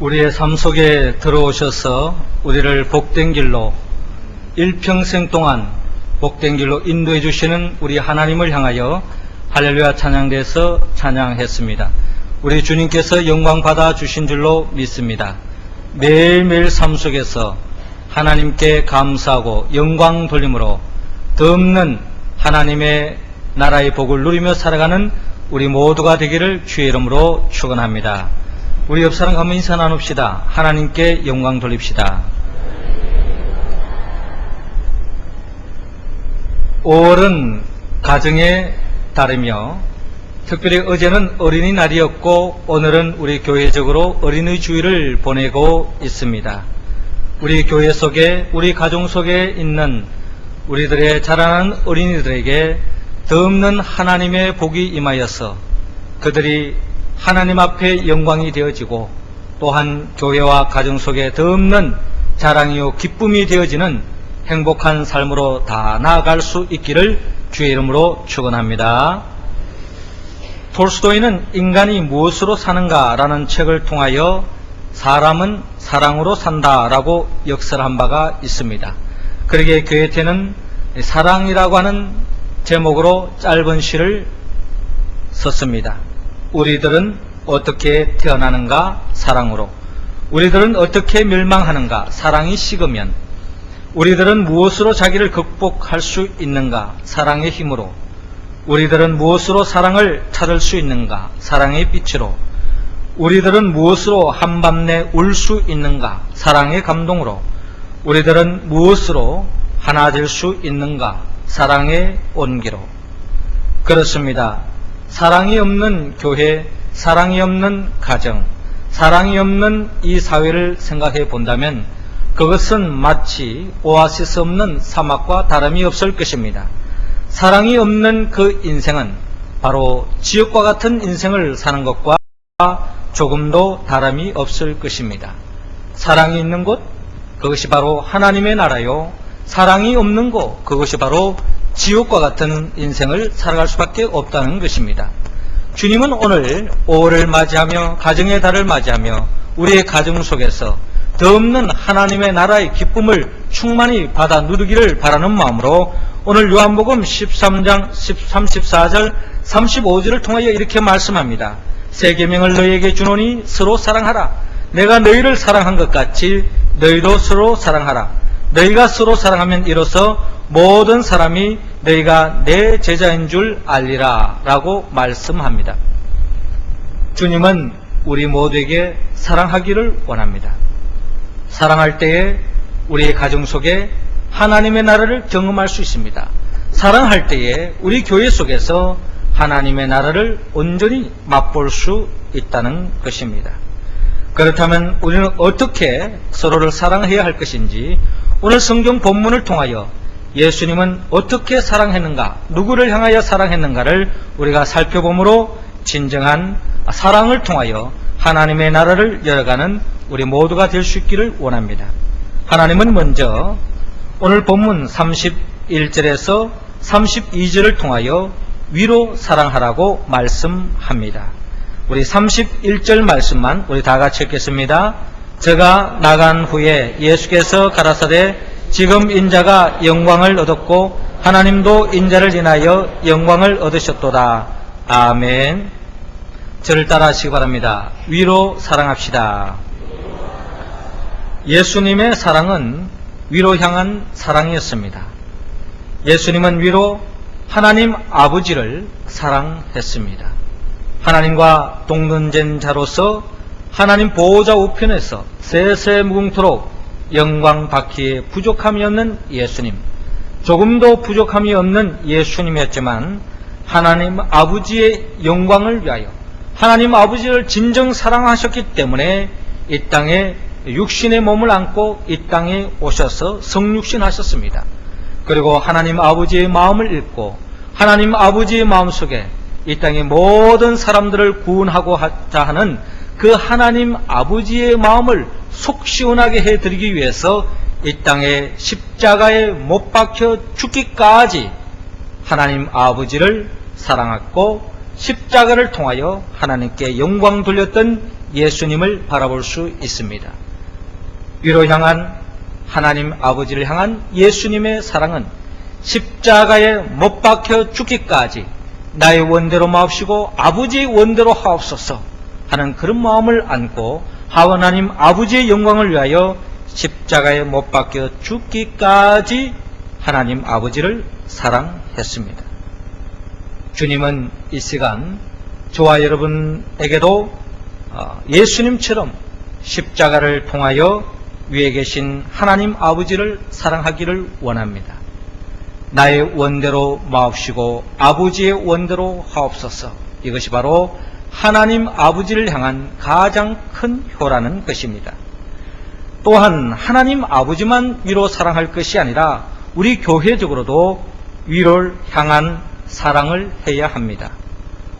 우리의 삶 속에 들어오셔서 우리를 복된 길로 일평생 동안 복된 길로 인도해 주시는 우리 하나님을 향하여 할렐루야 찬양대에서 찬양했습니다. 우리 주님께서 영광 받아 주신 줄로 믿습니다. 매일매일 삶 속에서 하나님께 감사하고 영광 돌림으로 덧없는 하나님의 나라의 복을 누리며 살아가는 우리 모두가 되기를 주의 이름으로 축원합니다. 우리 옆 사람 한번 인사 나눕시다. 하나님께 영광 돌립시다. 5월은 가정의 달이며 특별히 어제는 어린이날이었고 오늘은 우리 교회적으로 어린이 주일을 보내고 있습니다. 우리 교회 속에 우리 가정 속에 있는 우리들의 자라나는 어린이들에게 덧없는 하나님의 복이 임하여서 그들이 하나님 앞에 영광이 되어지고 또한 교회와 가정 속에 덧없는 자랑이요 기쁨이 되어지는 행복한 삶으로 다 나아갈 수 있기를 주의 이름으로 축원합니다. 톨스토이는 인간이 무엇으로 사는가 라는 책을 통하여 사람은 사랑으로 산다라고 역설한 바가 있습니다. 그러기에 괴테는 사랑이라고 하는 제목으로 짧은 시를 썼습니다. 우리들은 어떻게 태어나는가? 사랑으로. 우리들은 어떻게 멸망하는가? 사랑이 식으면. 우리들은 무엇으로 자기를 극복할 수 있는가? 사랑의 힘으로. 우리들은 무엇으로 사랑을 찾을 수 있는가? 사랑의 빛으로. 우리들은 무엇으로 한밤내 울 수 있는가? 사랑의 감동으로. 우리들은 무엇으로 하나 될 수 있는가? 사랑의 온기로. 그렇습니다. 사랑이 없는 교회, 사랑이 없는 가정, 사랑이 없는 이 사회를 생각해 본다면 그것은 마치 오아시스 없는 사막과 다름이 없을 것입니다. 사랑이 없는 그 인생은 바로 지옥과 같은 인생을 사는 것과 조금도 다름이 없을 것입니다. 사랑이 있는 곳, 그것이 바로 하나님의 나라요. 사랑이 없는 곳, 그것이 바로 지옥과 같은 인생을 살아갈 수밖에 없다는 것입니다. 주님은 오늘 5월을 맞이하며 가정의 달을 맞이하며 우리의 가정 속에서 덧없는 하나님의 나라의 기쁨을 충만히 받아 누리기를 바라는 마음으로 오늘 요한복음 13장 34절 35절을 통하여 이렇게 말씀합니다. 새 계명을 너희에게 주노니 서로 사랑하라. 내가 너희를 사랑한 것 같이 너희도 서로 사랑하라. 너희가 서로 사랑하면 이로써 모든 사람이 너희가 내 제자인 줄 알리라 라고 말씀합니다. 주님은 우리 모두에게 사랑하기를 원합니다. 사랑할 때에 우리의 가정 속에 하나님의 나라를 경험할 수 있습니다. 사랑할 때에 우리 교회 속에서 하나님의 나라를 온전히 맛볼 수 있다는 것입니다. 그렇다면 우리는 어떻게 서로를 사랑해야 할 것인지 오늘 성경 본문을 통하여 예수님은 어떻게 사랑했는가, 누구를 향하여 사랑했는가를 우리가 살펴보므로 진정한 사랑을 통하여 하나님의 나라를 열어가는 우리 모두가 될 수 있기를 원합니다. 하나님은 먼저 오늘 본문 31절에서 32절을 통하여 위로 사랑하라고 말씀합니다. 우리 31절 말씀만 우리 다 같이 읽겠습니다. 저가 나간 후에 예수께서 가라사대 지금 인자가 영광을 얻었고 하나님도 인자를 인하여 영광을 얻으셨도다. 아멘. 저를 따라 하시기 바랍니다. 위로 사랑합시다. 예수님의 사랑은 위로 향한 사랑이었습니다. 예수님은 위로 하나님 아버지를 사랑했습니다. 하나님과 동등된 자로서 하나님 보호자 우편에서 세세무궁토록 영광 받기에 부족함이 없는 예수님, 조금도 부족함이 없는 예수님이었지만 하나님 아버지의 영광을 위하여 하나님 아버지를 진정 사랑하셨기 때문에 이 땅에 육신의 몸을 안고 이 땅에 오셔서 성육신하셨습니다. 그리고 하나님 아버지의 마음을 읽고 하나님 아버지의 마음속에 이 땅의 모든 사람들을 구원하고자 하는 그 하나님 아버지의 마음을 속 시원하게 해드리기 위해서 이 땅에 십자가에 못 박혀 죽기까지 하나님 아버지를 사랑했고 십자가를 통하여 하나님께 영광 돌렸던 예수님을 바라볼 수 있습니다. 위로 향한 하나님 아버지를 향한 예수님의 사랑은 십자가에 못 박혀 죽기까지 나의 원대로 마옵시고 아버지의 원대로 하옵소서 하는 그런 마음을 안고 하나님 아버지의 영광을 위하여 십자가에 못 박혀 죽기까지 하나님 아버지를 사랑했습니다. 주님은 이 시간 저와 여러분에게도 예수님처럼 십자가를 통하여 위에 계신 하나님 아버지를 사랑하기를 원합니다. 나의 원대로 마옵시고 아버지의 원대로 하옵소서. 이것이 바로 하나님 아버지를 향한 가장 큰 효라는 것입니다. 또한 하나님 아버지만 위로 사랑할 것이 아니라 우리 교회적으로도 위로를 향한 사랑을 해야 합니다.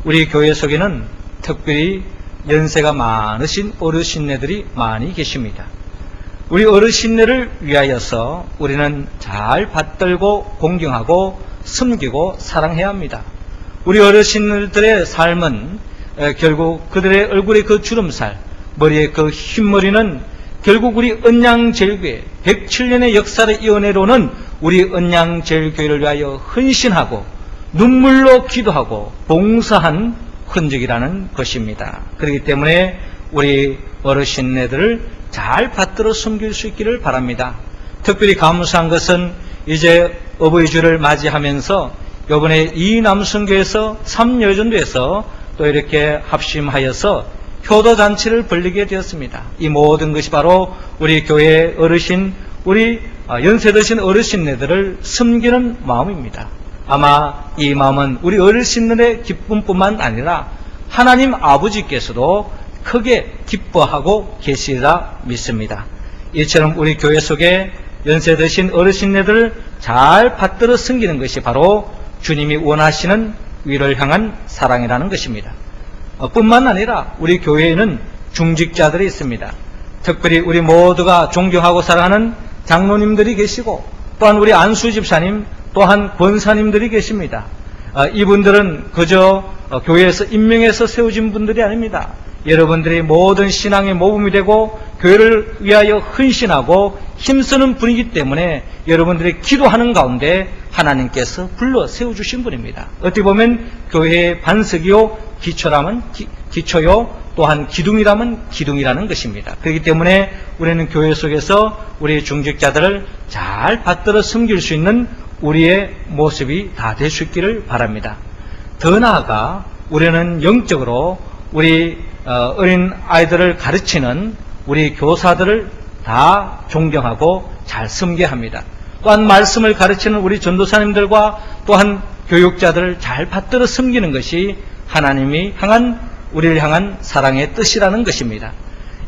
우리 교회 속에는 특별히 연세가 많으신 어르신네들이 많이 계십니다. 우리 어르신네를 위하여서 우리는 잘 받들고 공경하고 섬기고 사랑해야 합니다. 우리 어르신들의 삶은 결국 그들의 얼굴의 그 주름살, 머리의 그 흰머리는 결국 우리 언양제일교회 107년의 역사를 이어내려오는 우리 언양제일교회를 위하여 헌신하고 눈물로 기도하고 봉사한 흔적이라는 것입니다. 그렇기 때문에 우리 어르신네들을 잘 받들어 섬길 수 있기를 바랍니다. 특별히 감사한 것은 이제 어버이주를 맞이하면서 이번에 이남성교에서 3여전도에서 또 이렇게 합심하여서 효도잔치를 벌리게 되었습니다. 이 모든 것이 바로 우리 교회 어르신, 우리 연세 드신 어르신네들을 섬기는 마음입니다. 아마 이 마음은 우리 어르신들의 기쁨뿐만 아니라 하나님 아버지께서도 크게 기뻐하고 계시리라 믿습니다. 이처럼 우리 교회 속에 연세 드신 어르신네들을 잘 받들어 섬기는 것이 바로 주님이 원하시는 위를 향한 사랑이라는 것입니다. 뿐만 아니라 우리 교회에는 중직자들이 있습니다. 특별히 우리 모두가 존경하고 사랑하는 장로님들이 계시고 또한 우리 안수 집사님 또한 권사님들이 계십니다. 이분들은 그저 교회에서 임명해서 세워진 분들이 아닙니다. 여러분들이 모든 신앙의 모범이 되고 교회를 위하여 헌신하고 힘쓰는 분이기 때문에 여러분들이 기도하는 가운데 하나님께서 불러 세워주신 분입니다. 어떻게 보면 교회의 반석이요 기초라면 기초요 또한 기둥이라면 기둥이라는 것입니다. 그렇기 때문에 우리는 교회 속에서 우리 중직자들을 잘 받들어 섬길 수 있는 우리의 모습이 다 될 수 있기를 바랍니다. 더 나아가 우리는 영적으로 우리 어린 아이들을 가르치는 우리 교사들을 다 존경하고 잘 섬겨야 합니다. 또한 말씀을 가르치는 우리 전도사님들과 또한 교육자들을 잘 받들어 섬기는 것이 하나님이 향한 우리를 향한 사랑의 뜻이라는 것입니다.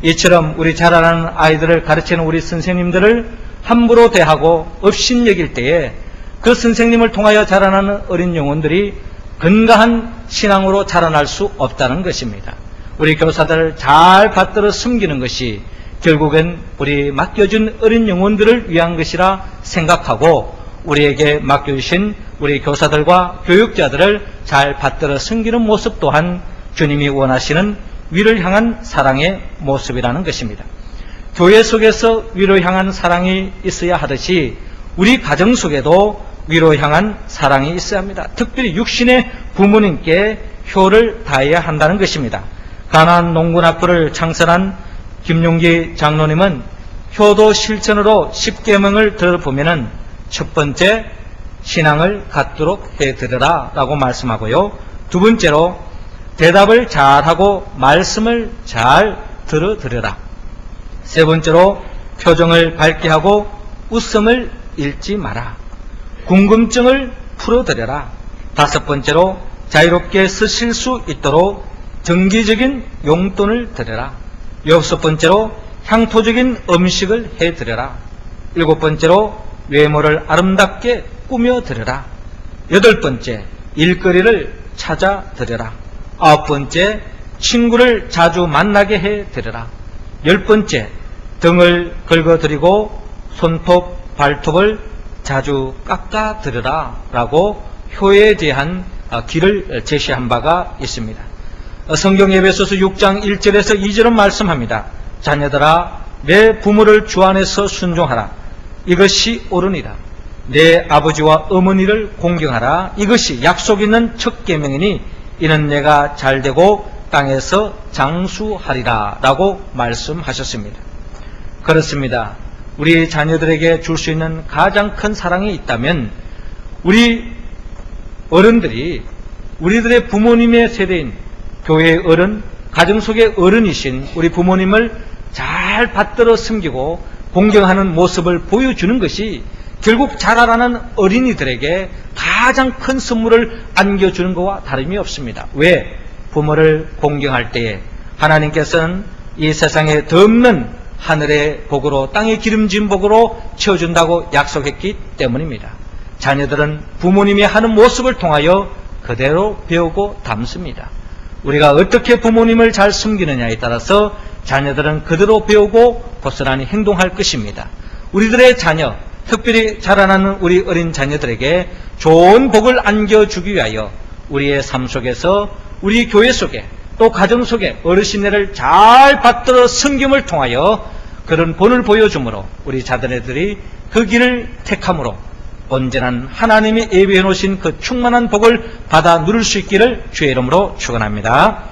이처럼 우리 자라나는 아이들을 가르치는 우리 선생님들을 함부로 대하고 업신여길 때에 그 선생님을 통하여 자라나는 어린 영혼들이 건강한 신앙으로 자라날 수 없다는 것입니다. 우리 교사들을 잘 받들어 섬기는 것이 결국은 우리 맡겨준 어린 영혼들을 위한 것이라 생각하고 우리에게 맡겨주신 우리 교사들과 교육자들을 잘 받들어 섬기는 모습 또한 주님이 원하시는 위를 향한 사랑의 모습이라는 것입니다. 교회 속에서 위로 향한 사랑이 있어야 하듯이 우리 가정 속에도 위로 향한 사랑이 있어야 합니다. 특별히 육신의 부모님께 효를 다해야 한다는 것입니다. 가나안 농군 학교를 창설한 김용기 장로님은 효도 실천으로 10계명을 들어보면은 첫 번째 신앙을 갖도록 해드려라 라고 말씀하고요. 두 번째로 대답을 잘하고 말씀을 잘 들어드려라. 세 번째로 표정을 밝게 하고 웃음을 잃지 마라. 궁금증을 풀어드려라. 다섯 번째로 자유롭게 쓰실 수 있도록 정기적인 용돈을 드려라. 여섯 번째로 향토적인 음식을 해드려라. 일곱 번째로 외모를 아름답게 꾸며드려라. 여덟 번째 일거리를 찾아드려라. 아홉 번째 친구를 자주 만나게 해드려라. 열 번째 등을 긁어드리고 손톱 발톱을 자주 깎아드려라 라고 효에 대한 길을 제시한 바가 있습니다. 성경 에베소서 6장 1절에서 2절은 말씀합니다. 자녀들아 내 부모를 주 안에서 순종하라. 이것이 옳으니라. 내 아버지와 어머니를 공경하라. 이것이 약속 있는 첫 계명이니 이는 내가 잘되고 땅에서 장수하리라 라고 말씀하셨습니다. 그렇습니다. 우리 자녀들에게 줄 수 있는 가장 큰 사랑이 있다면 우리 어른들이 우리들의 부모님의 세대인 교회의 어른, 가정 속의 어른이신 우리 부모님을 잘 받들어 섬기고 공경하는 모습을 보여주는 것이 결국 자라나는 어린이들에게 가장 큰 선물을 안겨주는 것과 다름이 없습니다. 왜? 부모를 공경할 때에 하나님께서는 이 세상에 더 없는 하늘의 복으로 땅의 기름진 복으로 채워준다고 약속했기 때문입니다. 자녀들은 부모님이 하는 모습을 통하여 그대로 배우고 담습니다. 우리가 어떻게 부모님을 잘 섬기느냐에 따라서 자녀들은 그대로 배우고 고스란히 행동할 것입니다. 우리들의 자녀, 특별히 자라나는 우리 어린 자녀들에게 좋은 복을 안겨주기 위하여 우리의 삶 속에서 우리 교회 속에 또 가정 속에 어르신네를 잘 받들어 섬김을 통하여 그런 본을 보여주므로 우리 자녀들이 그 길을 택함으로 언제나 하나님이 예비해 놓으신 그 충만한 복을 받아 누릴 수 있기를 주의 이름으로 축원합니다.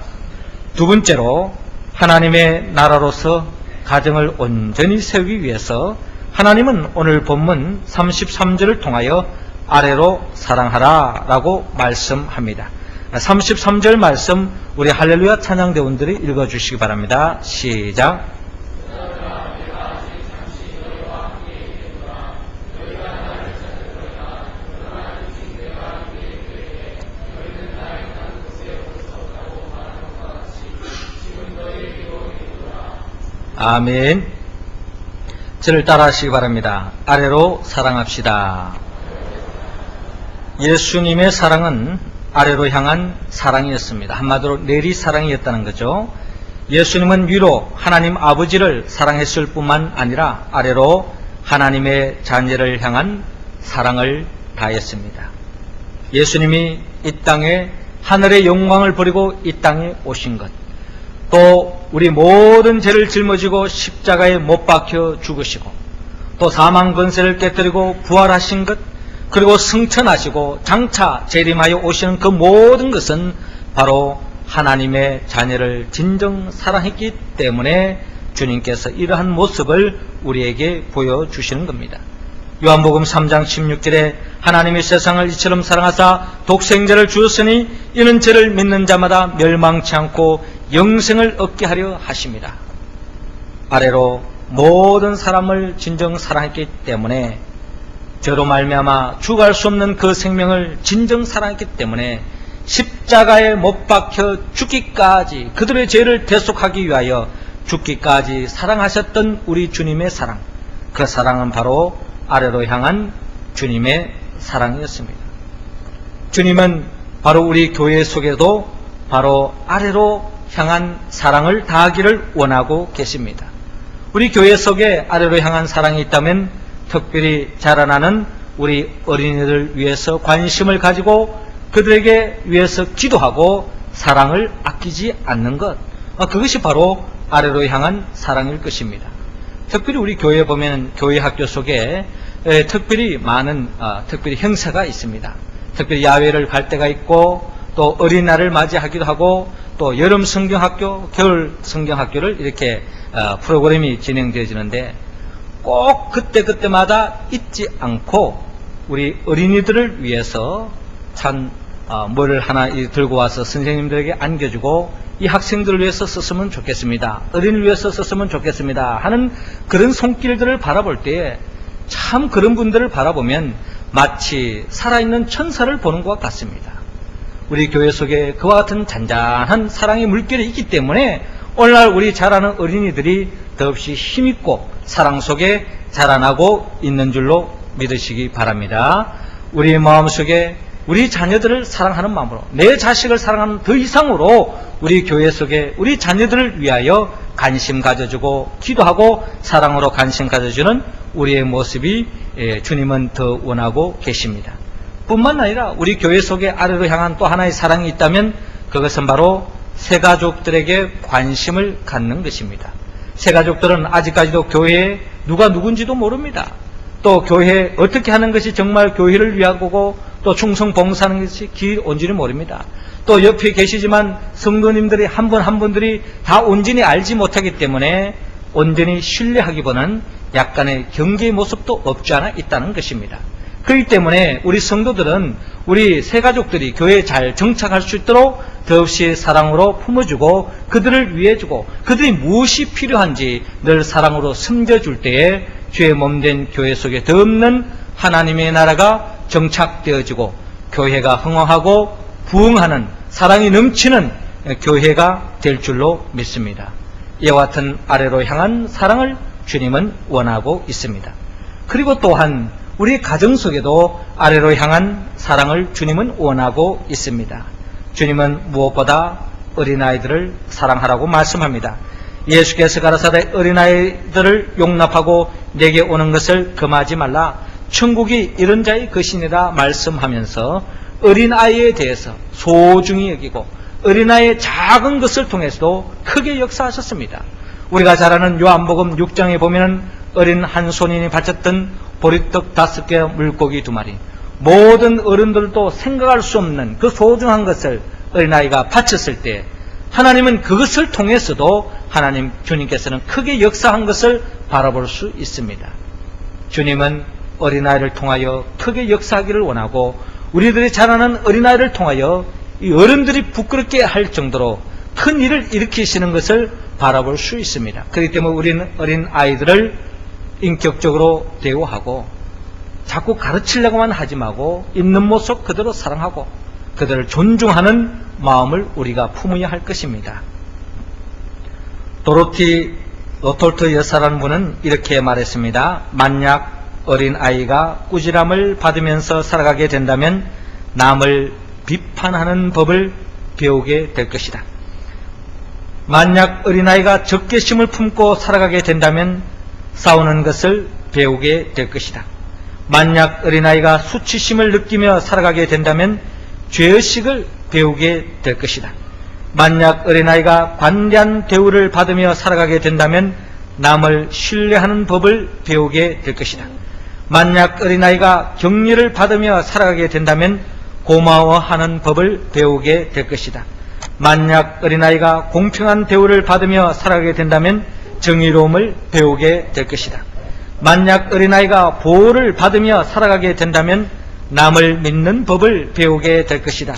두 번째로 하나님의 나라로서 가정을 온전히 세우기 위해서 하나님은 오늘 본문 33절을 통하여 아래로 사랑하라 라고 말씀합니다. 33절 말씀 우리 할렐루야 찬양대원들이 읽어주시기 바랍니다. 시작. 아멘. 저를 따라 하시기 바랍니다. 아래로 사랑합시다. 예수님의 사랑은 아래로 향한 사랑이었습니다. 한마디로 내리사랑이었다는 거죠. 예수님은 위로 하나님 아버지를 사랑했을 뿐만 아니라 아래로 하나님의 자녀를 향한 사랑을 다했습니다. 예수님이 이 땅에 하늘의 영광을 버리고 이 땅에 오신 것, 또 우리 모든 죄를 짊어지고 십자가에 못 박혀 죽으시고 또 사망 권세를 깨뜨리고 부활하신 것, 그리고 승천하시고 장차 재림하여 오시는 그 모든 것은 바로 하나님의 자녀를 진정 사랑했기 때문에 주님께서 이러한 모습을 우리에게 보여주시는 겁니다. 요한복음 3장 16절에 하나님이 세상을 이처럼 사랑하사 독생자를 주었으니 이는 저를 믿는 자마다 멸망치 않고 영생을 얻게 하려 하십니다. 아래로 모든 사람을 진정 사랑했기 때문에 저로 말미암아 죽어갈 수 없는 그 생명을 진정 사랑했기 때문에 십자가에 못 박혀 죽기까지 그들의 죄를 대속하기 위하여 죽기까지 사랑하셨던 우리 주님의 사랑, 그 사랑은 바로 아래로 향한 주님의 사랑이었습니다. 주님은 바로 우리 교회 속에도 바로 아래로 향한 사랑을 다하기를 원하고 계십니다. 우리 교회 속에 아래로 향한 사랑이 있다면 특별히 자라나는 우리 어린이들을 위해서 관심을 가지고 그들에게 위해서 기도하고 사랑을 아끼지 않는 것, 그것이 바로 아래로 향한 사랑일 것입니다. 특별히 우리 교회에 보면 교회 학교 속에 특별히 많은 특별히 행사가 있습니다. 특별히 야외를 갈 때가 있고 또 어린이날을 맞이하기도 하고 또 여름 성경학교, 겨울 성경학교를 이렇게 프로그램이 진행되어지는데 꼭 그때마다 잊지 않고 우리 어린이들을 위해서 참 뭐를 하나 들고 와서 선생님들에게 안겨주고 이 학생들을 위해서 썼으면 좋겠습니다, 어린이를 위해서 썼으면 좋겠습니다 하는 그런 손길들을 바라볼 때에 참 그런 분들을 바라보면 마치 살아있는 천사를 보는 것 같습니다. 우리 교회 속에 그와 같은 잔잔한 사랑의 물결이 있기 때문에 오늘날 우리 자라는 어린이들이 더없이 힘있고 사랑 속에 자라나고 있는 줄로 믿으시기 바랍니다. 우리 마음속에 우리 자녀들을 사랑하는 마음으로, 내 자식을 사랑하는 더 이상으로 우리 교회 속에 우리 자녀들을 위하여 관심 가져주고 기도하고 사랑으로 관심 가져주는 우리의 모습이 주님은 더 원하고 계십니다. 뿐만 아니라 우리 교회 속에 아래로 향한 또 하나의 사랑이 있다면 그것은 바로 새가족들에게 관심을 갖는 것입니다. 새가족들은 아직까지도 교회에 누가 누군지도 모릅니다. 또 교회에 어떻게 하는 것이 정말 교회를 위한 거고 또 충성 봉사하는 것이 길 온지를 모릅니다. 또 옆에 계시지만 성도님들이 한 분 한 분들이 다 온전히 알지 못하기 때문에 온전히 신뢰하기보다는 약간의 경계의 모습도 없지 않아 있다는 것입니다. 그렇기 때문에 우리 성도들은 우리 새가족들이 교회에 잘 정착할 수 있도록 더없이 사랑으로 품어주고 그들을 위해주고 그들이 무엇이 필요한지 늘 사랑으로 섬겨줄 때에 주의 몸된 교회 속에 더없는 하나님의 나라가 정착되어지고 교회가 흥황하고 부흥하는 사랑이 넘치는 교회가 될 줄로 믿습니다. 이와 같은 아래로 향한 사랑을 주님은 원하고 있습니다. 그리고 또한 우리 가정 속에도 아래로 향한 사랑을 주님은 원하고 있습니다. 주님은 무엇보다 어린아이들을 사랑하라고 말씀합니다. 예수께서 가라사대 어린아이들을 용납하고 내게 오는 것을 금하지 말라. 천국이 이런 자의 것이니라 말씀하면서 어린아이에 대해서 소중히 여기고 어린아이의 작은 것을 통해서도 크게 역사하셨습니다. 우리가 잘 아는 요한복음 6장에 보면 어린 한 소년이 바쳤던 보리떡 5개 물고기 2마리, 모든 어른들도 생각할 수 없는 그 소중한 것을 어린아이가 바쳤을 때 하나님은 그것을 통해서도 주님께서는 크게 역사한 것을 바라볼 수 있습니다. 주님은 어린아이를 통하여 크게 역사하기를 원하고 우리들이 잘 아는 어린아이를 통하여 이 어른들이 부끄럽게 할 정도로 큰 일을 일으키시는 것을 바라볼 수 있습니다. 그렇기 때문에 우리는 어린아이들을 인격적으로 대우하고 자꾸 가르치려고만 하지 말고 있는 모습 그대로 사랑하고 그들을 존중하는 마음을 우리가 품어야 할 것입니다. 도로티 로톨트 여사라는 분은 이렇게 말했습니다. 만약 어린아이가 꾸지람을 받으면서 살아가게 된다면 남을 비판하는 법을 배우게 될 것이다. 만약 어린아이가 적개심을 품고 살아가게 된다면 싸우는 것을 배우게 될 것이다. 만약 어린아이가 수치심을 느끼며 살아가게 된다면 죄의식을 배우게 될 것이다. 만약 어린아이가 관대한 대우를 받으며 살아가게 된다면 남을 신뢰하는 법을 배우게 될 것이다. 만약 어린아이가 격려를 받으며 살아가게 된다면 고마워하는 법을 배우게 될 것이다. 만약 어린아이가 공평한 대우를 받으며 살아가게 된다면 정의로움을 배우게 될 것이다. 만약 어린아이가 보호를 받으며 살아가게 된다면 남을 믿는 법을 배우게 될 것이다.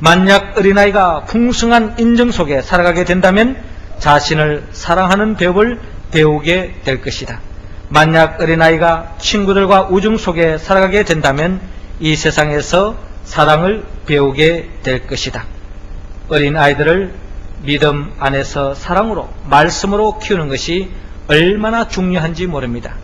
만약 어린아이가 풍성한 인정 속에 살아가게 된다면 자신을 사랑하는 법을 배우게 될 것이다. 만약 어린아이가 친구들과 우정 속에 살아가게 된다면 이 세상에서 사랑을 배우게 될 것이다. 어린아이들을 믿음 안에서 사랑으로 말씀으로 키우는 것이 얼마나 중요한지 모릅니다.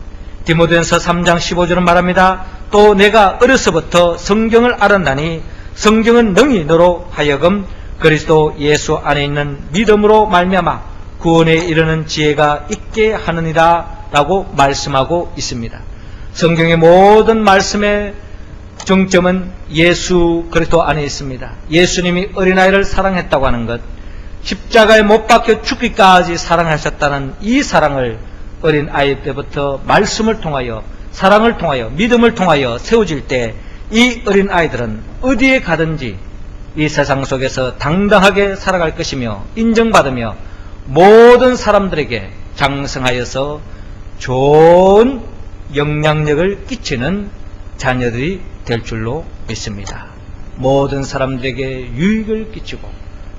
디모데전서 3장 15절은 말합니다. 또 내가 어려서부터 성경을 알았나니 성경은 능히 너로 하여금 그리스도 예수 안에 있는 믿음으로 말미암아 구원에 이르는 지혜가 있게 하느니라 라고 말씀하고 있습니다. 성경의 모든 말씀의 정점은 예수 그리스도 안에 있습니다. 예수님이 어린아이를 사랑했다고 하는 것, 십자가에 못 박혀 죽기까지 사랑하셨다는 이 사랑을 어린아이 때부터 말씀을 통하여 사랑을 통하여 믿음을 통하여 세워질 때 이 어린아이들은 어디에 가든지 이 세상 속에서 당당하게 살아갈 것이며 인정받으며 모든 사람들에게 장성하여서 좋은 영향력을 끼치는 자녀들이 될 줄로 믿습니다. 모든 사람들에게 유익을 끼치고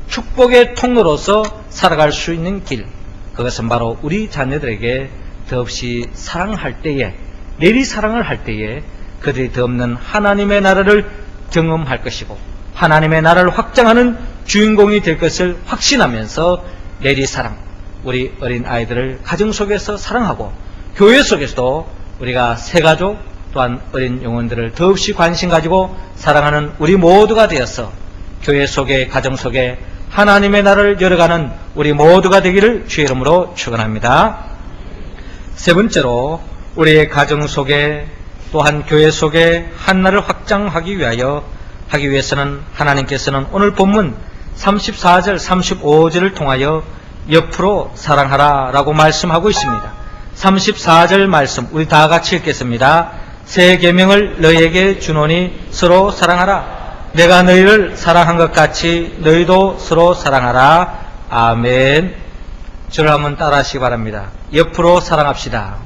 축복의 통로로서 살아갈 수 있는 길, 그것은 바로 우리 자녀들에게 더없이 사랑할 때에, 내리사랑을 할 때에 그들이 더없는 하나님의 나라를 경험할 것이고 하나님의 나라를 확장하는 주인공이 될 것을 확신하면서 내리사랑, 우리 어린아이들을 가정 속에서 사랑하고 교회 속에서도 우리가 새가족 또한 어린 영혼들을 더없이 관심 가지고 사랑하는 우리 모두가 되어서 교회 속에 가정 속에 하나님의 나라를 열어가는 우리 모두가 되기를 주의 이름으로 축원합니다. 세 번째로 우리의 가정 속에 또한 교회 속에 하나를 확장하기 위해서는 하나님께서는 오늘 본문 34절 35절을 통하여 옆으로 사랑하라 라고 말씀하고 있습니다. 34절 말씀 우리 다 같이 읽겠습니다. 새 계명을 너희에게 주노니 서로 사랑하라. 내가 너희를 사랑한 것 같이 너희도 서로 사랑하라. 아멘. 저를 한번 따라하시기 바랍니다. 옆으로 사랑합시다.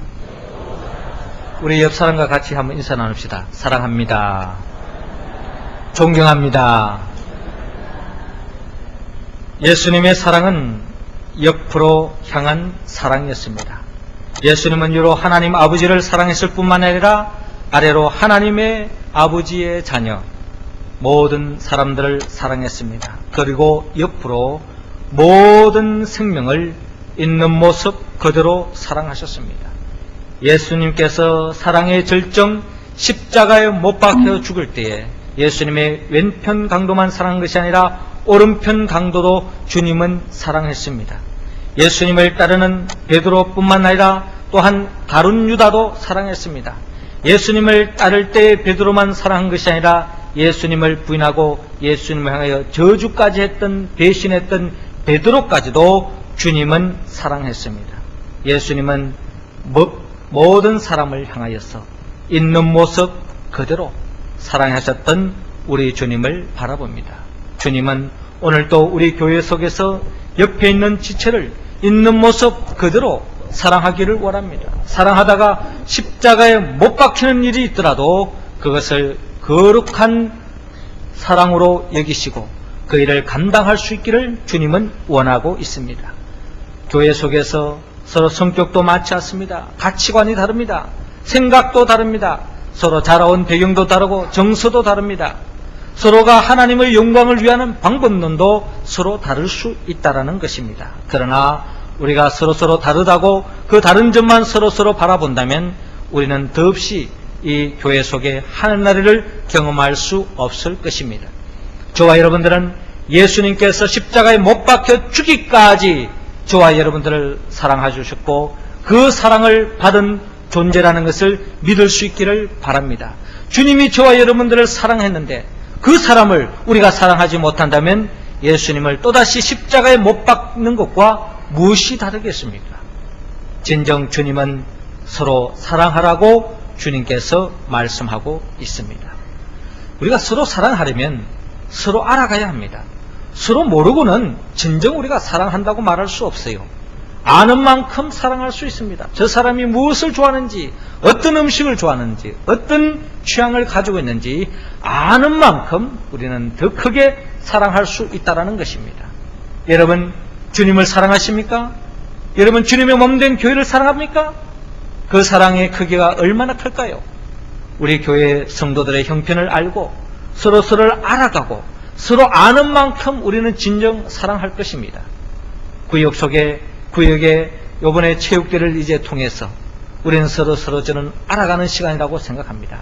우리 옆 사람과 같이 한번 인사 나눕시다. 사랑합니다. 존경합니다. 예수님의 사랑은 옆으로 향한 사랑이었습니다. 예수님은 유로 하나님 아버지를 사랑했을 뿐만 아니라 아래로 하나님의 아버지의 자녀 모든 사람들을 사랑했습니다. 그리고 옆으로 모든 생명을 있는 모습 그대로 사랑하셨습니다. 예수님께서 사랑의 절정 십자가에 못 박혀 죽을 때에 예수님의 왼편 강도만 사랑한 것이 아니라 오른편 강도도 주님은 사랑했습니다. 예수님을 따르는 베드로뿐만 아니라 또한 다른 유다도 사랑했습니다. 예수님을 따를 때 베드로만 사랑한 것이 아니라 예수님을 부인하고 예수님을 향하여 저주까지 했던 배신했던 베드로까지도 주님은 사랑했습니다. 예수님은 모든 사람을 향하여서 있는 모습 그대로 사랑하셨던 우리 주님을 바라봅니다. 주님은 오늘도 우리 교회 속에서 옆에 있는 지체를 있는 모습 그대로 사랑하기를 원합니다. 사랑하다가 십자가에 못 박히는 일이 있더라도 그것을 거룩한 사랑으로 여기시고 그 일을 감당할 수 있기를 주님은 원하고 있습니다. 교회 속에서 서로 성격도 맞지 않습니다. 가치관이 다릅니다. 생각도 다릅니다. 서로 자라온 배경도 다르고 정서도 다릅니다. 서로가 하나님의 영광을 위하는 방법론도 서로 다를 수 있다는 것입니다. 그러나 우리가 서로 다르다고 그 다른 점만 서로 바라본다면 우리는 더없이 이 교회 속에 하늘나라를 경험할 수 없을 것입니다. 저와 여러분들은 예수님께서 십자가에 못 박혀 죽기까지 저와 여러분들을 사랑해 주셨고 그 사랑을 받은 존재라는 것을 믿을 수 있기를 바랍니다. 주님이 저와 여러분들을 사랑했는데 그 사람을 우리가 사랑하지 못한다면 예수님을 또다시 십자가에 못 박는 것과 무엇이 다르겠습니까? 진정 주님은 서로 사랑하라고 주님께서 말씀하고 있습니다. 우리가 서로 사랑하려면 서로 알아가야 합니다. 서로 모르고는 진정 우리가 사랑한다고 말할 수 없어요. 아는 만큼 사랑할 수 있습니다. 저 사람이 무엇을 좋아하는지, 어떤 음식을 좋아하는지, 어떤 취향을 가지고 있는지 아는 만큼 우리는 더 크게 사랑할 수 있다는 것입니다. 여러분, 주님을 사랑하십니까? 여러분, 주님의 몸된 교회를 사랑합니까? 그 사랑의 크기가 얼마나 클까요? 우리 교회 성도들의 형편을 알고 서로를 알아가고 서로 아는 만큼 우리는 진정 사랑할 것입니다. 구역에 이번에 체육대를 이제 통해서 우리는 서로 저는 알아가는 시간이라고 생각합니다.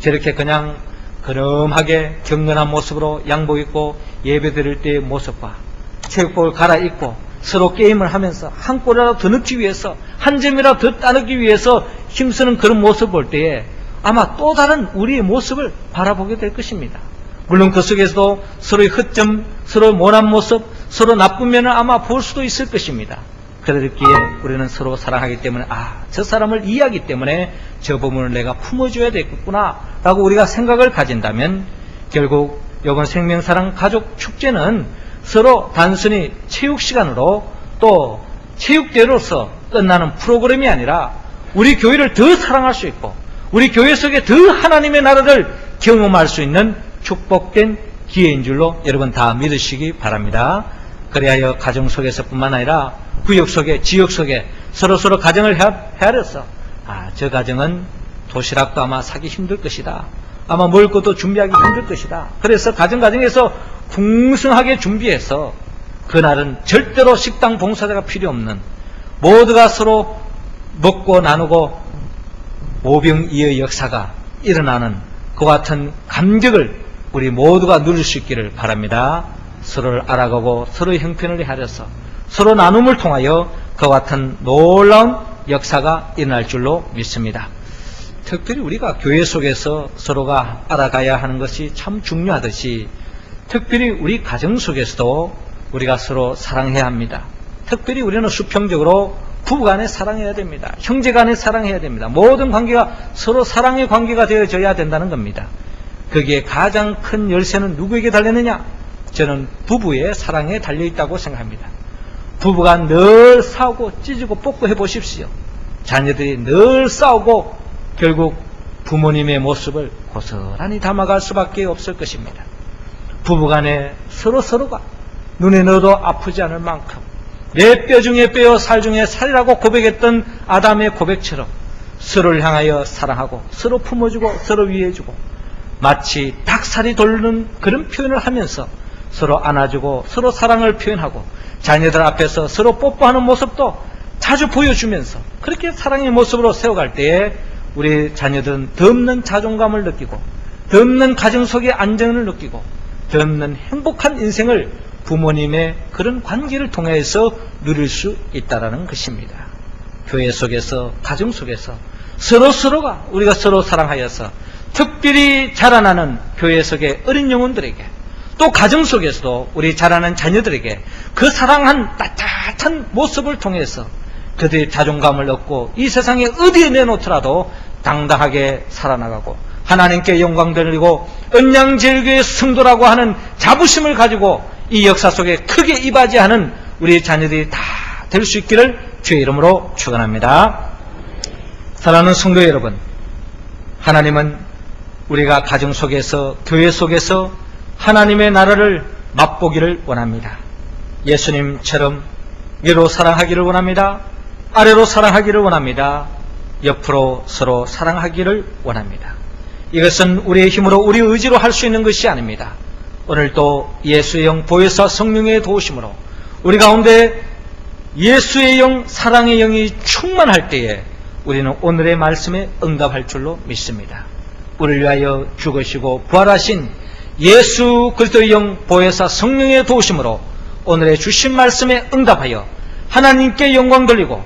저렇게 그냥 그럼하게 경건한 모습으로 양복 입고 예배 드릴 때의 모습과 체육복을 갈아입고 서로 게임을 하면서 한 골이라도 더 넣기 위해서 한 점이라도 더 따르기 위해서 힘쓰는 그런 모습을 볼 때에 아마 또 다른 우리의 모습을 바라보게 될 것입니다. 물론 그 속에서도 서로의 흑점, 서로의 모난 모습, 서로 나쁜 면을 아마 볼 수도 있을 것입니다. 그러기에 우리는 서로 사랑하기 때문에 저 사람을 이해하기 때문에 저 부분을 내가 품어줘야 되겠구나 라고 우리가 생각을 가진다면 결국 이번 생명사랑 가족 축제는 서로 단순히 체육 시간으로 또 체육대로서 끝나는 프로그램이 아니라 우리 교회를 더 사랑할 수 있고 우리 교회 속에 더 하나님의 나라를 경험할 수 있는 축복된 기회인 줄로 여러분 다 믿으시기 바랍니다. 그리하여 가정 속에서뿐만 아니라 구역 속에, 지역 속에 서로 가정을 헤아려서 저 가정은 도시락도 아마 사기 힘들 것이다. 아마 먹을 것도 준비하기 힘들 것이다. 그래서 가정에서 풍성하게 준비해서 그날은 절대로 식당 봉사자가 필요 없는 모두가 서로 먹고 나누고 오병이어의 역사가 일어나는 그와 같은 감격을 우리 모두가 누릴 수 있기를 바랍니다. 서로를 알아가고 서로의 형편을 헤아려서 서로 나눔을 통하여 그와 같은 놀라운 역사가 일어날 줄로 믿습니다. 특별히 우리가 교회 속에서 서로가 알아가야 하는 것이 참 중요하듯이 특별히 우리 가정 속에서도 우리가 서로 사랑해야 합니다. 특별히 우리는 수평적으로 부부간에 사랑해야 됩니다. 형제간에 사랑해야 됩니다. 모든 관계가 서로 사랑의 관계가 되어져야 된다는 겁니다. 거기에 가장 큰 열쇠는 누구에게 달렸느냐? 저는 부부의 사랑에 달려있다고 생각합니다. 부부가 늘 싸우고 찢고 뽑고 해보십시오. 자녀들이 늘 싸우고 결국 부모님의 모습을 고스란히 담아갈 수밖에 없을 것입니다. 부부간에 서로가 눈에 넣어도 아프지 않을 만큼 내 뼈 중에 뼈요 살 중에 살이라고 고백했던 아담의 고백처럼 서로를 향하여 사랑하고 서로 품어주고 서로 위해주고 마치 닭살이 돋는 그런 표현을 하면서 서로 안아주고 서로 사랑을 표현하고 자녀들 앞에서 서로 뽀뽀하는 모습도 자주 보여주면서 그렇게 사랑의 모습으로 세워갈 때에 우리 자녀들은 덧없는 자존감을 느끼고 덧없는 가정 속의 안정을 느끼고 덧없는 행복한 인생을 부모님의 그런 관계를 통해서 누릴 수 있다는 것입니다. 교회 속에서 가정 속에서 서로가 우리가 서로 사랑하여서 특별히 자라나는 교회 속의 어린 영혼들에게 또 가정 속에서도 우리 자라는 자녀들에게 그 사랑한 따뜻한 모습을 통해서 그들의 자존감을 얻고 이 세상에 어디에 내놓더라도 당당하게 살아나가고 하나님께 영광 돌리고 언양제일교회 성도라고 하는 자부심을 가지고 이 역사 속에 크게 이바지하는 우리 자녀들이 다 될 수 있기를 주의 이름으로 축원합니다. 사랑하는 성도 여러분, 하나님은 우리가 가정 속에서 교회 속에서 하나님의 나라를 맛보기를 원합니다. 예수님처럼 위로 사랑하기를 원합니다. 아래로 사랑하기를 원합니다. 옆으로 서로 사랑하기를 원합니다. 이것은 우리의 힘으로 우리 의지로 할 수 있는 것이 아닙니다. 오늘도 예수의 영 보혜사 성령의 도우심으로 우리 가운데 예수의 영 사랑의 영이 충만할 때에 우리는 오늘의 말씀에 응답할 줄로 믿습니다. 우리를 위하여 죽으시고 부활하신 예수 그리스도의 영 보혜사 성령의 도우심으로 오늘의 주신 말씀에 응답하여 하나님께 영광 돌리고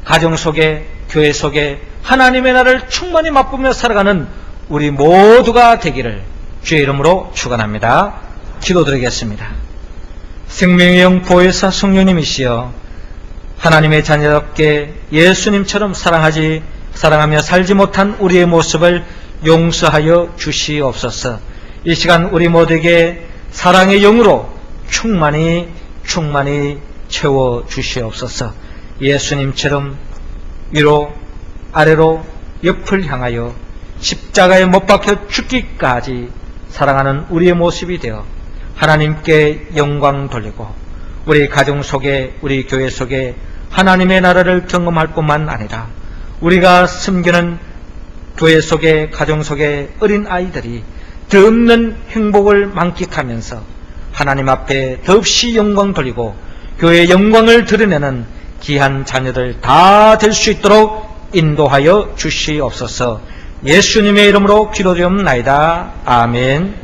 가정 속에 교회 속에 하나님의 나라를 충만히 맛보며 살아가는 우리 모두가 되기를 주의 이름으로 축원합니다. 기도드리겠습니다. 생명의 영 보혜사 성령님이시여 하나님의 자녀답게 예수님처럼 사랑하며 살지 못한 우리의 모습을 용서하여 주시옵소서. 이 시간 우리 모두에게 사랑의 영으로 충만히 채워 주시옵소서. 예수님처럼 위로 아래로 옆을 향하여 십자가에 못 박혀 죽기까지 사랑하는 우리의 모습이 되어 하나님께 영광 돌리고 우리 가정 속에 우리 교회 속에 하나님의 나라를 경험할 뿐만 아니라 우리가 섬기는 교회 속에 가정 속에 어린 아이들이 덧없는 행복을 만끽하면서 하나님 앞에 더없이 영광 돌리고 교회의 영광을 드러내는 귀한 자녀들 다 될 수 있도록 인도하여 주시옵소서. 예수님의 이름으로 기도드리옵나이다. 아멘.